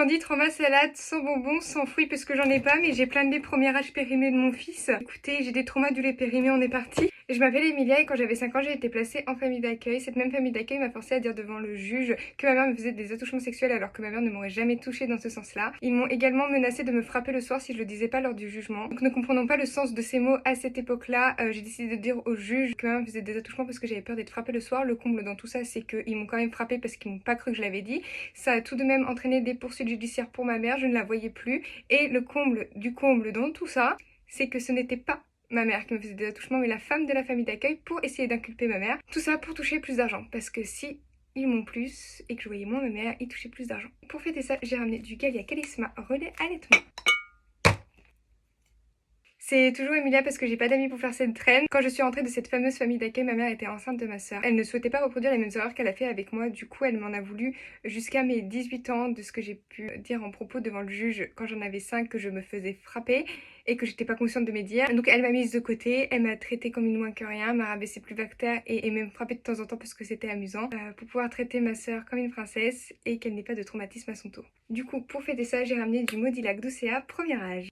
Candy, trauma, salade, sans bonbons, sans fruits parce que j'en ai pas, mais j'ai plein de lait premier âge périmé de mon fils. Écoutez, j'ai des traumas du lait périmé, on est parti. Je m'appelle Emilia et quand j'avais 5 ans, j'ai été placée en famille d'accueil. Cette même famille d'accueil m'a forcée à dire devant le juge que ma mère me faisait des attouchements sexuels alors que ma mère ne m'aurait jamais touchée dans ce sens-là. Ils m'ont également menacé de me frapper le soir si je le disais pas lors du jugement. Donc ne comprenant pas le sens de ces mots à cette époque-là, j'ai décidé de dire au juge que ma mère me faisait des attouchements parce que j'avais peur d'être frappée le soir. Le comble dans tout ça, c'est qu'ils m'ont quand même frappée parce qu'ils m'ont pas cru que je l'avais dit. Ça a tout de même entraîné des poursuites judiciaires pour ma mère, je ne la voyais plus. Et le comble du comble dans tout ça, c'est que ce n'était pas ma mère qui me faisait des attouchements, mais la femme de la famille d'accueil pour essayer d'inculper ma mère. Tout ça pour toucher plus d'argent, parce que si ils m'ont plus et que je voyais moins ma mère, ils touchaient plus d'argent. Pour fêter ça, j'ai ramené du Galia Calisma relais allaitement. C'est toujours Emilia parce que j'ai pas d'amis pour faire cette traîne. Quand je suis rentrée de cette fameuse famille d'accueil, ma mère était enceinte de ma soeur. Elle ne souhaitait pas reproduire les mêmes erreurs qu'elle a fait avec moi, du coup elle m'en a voulu jusqu'à mes 18 ans, de ce que j'ai pu dire en propos devant le juge quand j'en avais 5, que je me faisais frapper et que j'étais pas consciente de mes dires. Donc elle m'a mise de côté, elle m'a traitée comme une moins que rien, m'a rabaissé plus bas que terre et même frappée de temps en temps parce que c'était amusant, pour pouvoir traiter ma soeur comme une princesse et qu'elle n'ait pas de traumatisme à son tour. Du coup pour fêter ça, j'ai ramené du Modilac Docea premier âge.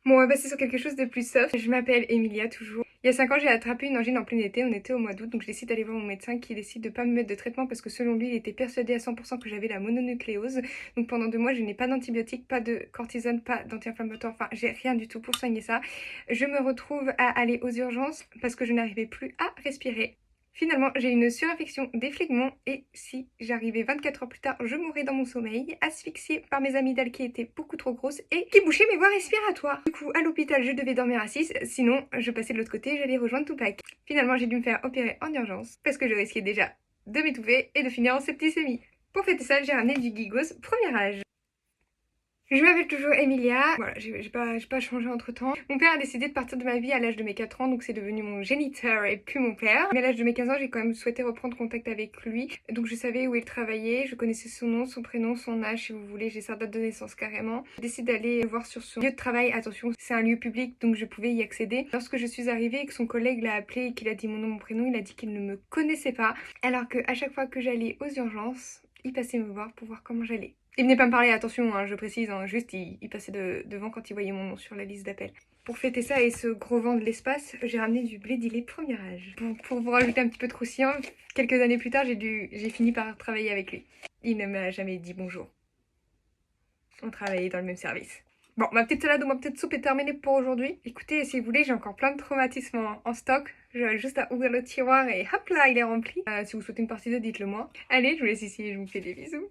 Bon, on va passer sur quelque chose de plus soft. Je m'appelle Emilia toujours. Il y a 5 ans, j'ai attrapé une angine en plein été, on était au mois d'août, donc je décide d'aller voir mon médecin qui décide de pas me mettre de traitement parce que selon lui, il était persuadé à 100% que j'avais la mononucléose. Donc pendant 2 mois, je n'ai pas d'antibiotiques, pas de cortisone, pas d'anti-inflammatoire, enfin j'ai rien du tout pour soigner ça. Je me retrouve à aller aux urgences parce que je n'arrivais plus à respirer. Finalement, j'ai une surinfection des phlegmons et si j'arrivais 24 heures plus tard, je mourrais dans mon sommeil, asphyxiée par mes amygdales qui étaient beaucoup trop grosses et qui bouchaient mes voies respiratoires. Du coup, à l'hôpital, je devais dormir à 6, sinon je passais de l'autre côté et j'allais rejoindre Tupac. Finalement, j'ai dû me faire opérer en urgence parce que je risquais déjà de m'étouffer et de finir en septicémie. Pour fêter ça, j'ai ramené du Gigos premier âge. Je m'appelle toujours Emilia, voilà, j'ai pas changé entre temps. Mon père a décidé de partir de ma vie à l'âge de mes 4 ans, donc c'est devenu mon géniteur et plus mon père. Mais à l'âge de mes 15 ans, j'ai quand même souhaité reprendre contact avec lui. Donc je savais où il travaillait, je connaissais son nom, son prénom, son âge si vous voulez, j'ai sa date de naissance carrément. J'ai décidé d'aller voir sur son lieu de travail, attention, c'est un lieu public donc je pouvais y accéder. Lorsque je suis arrivée et que son collègue l'a appelé et qu'il a dit mon nom, mon prénom, il a dit qu'il ne me connaissait pas. Alors qu'à chaque fois que j'allais aux urgences, il passait me voir pour voir comment j'allais. Il venait pas me parler, attention, hein, je précise, hein, juste il passait devant quand il voyait mon nom sur la liste d'appels. Pour fêter ça et ce gros vent de l'espace, j'ai ramené du blé d'Ilé premier âge. Pour vous rajouter un petit peu de croustillant, quelques années plus tard, j'ai fini par travailler avec lui. Il ne m'a jamais dit bonjour. On travaillait dans le même service. Bon, ma petite salade ou ma petite soupe est terminée pour aujourd'hui. Écoutez, si vous voulez, j'ai encore plein de traumatismes en stock. J'ai juste à ouvrir le tiroir et hop là, il est rempli. Si vous souhaitez une partie 2, dites-le moi. Allez, je vous laisse ici et je vous fais des bisous.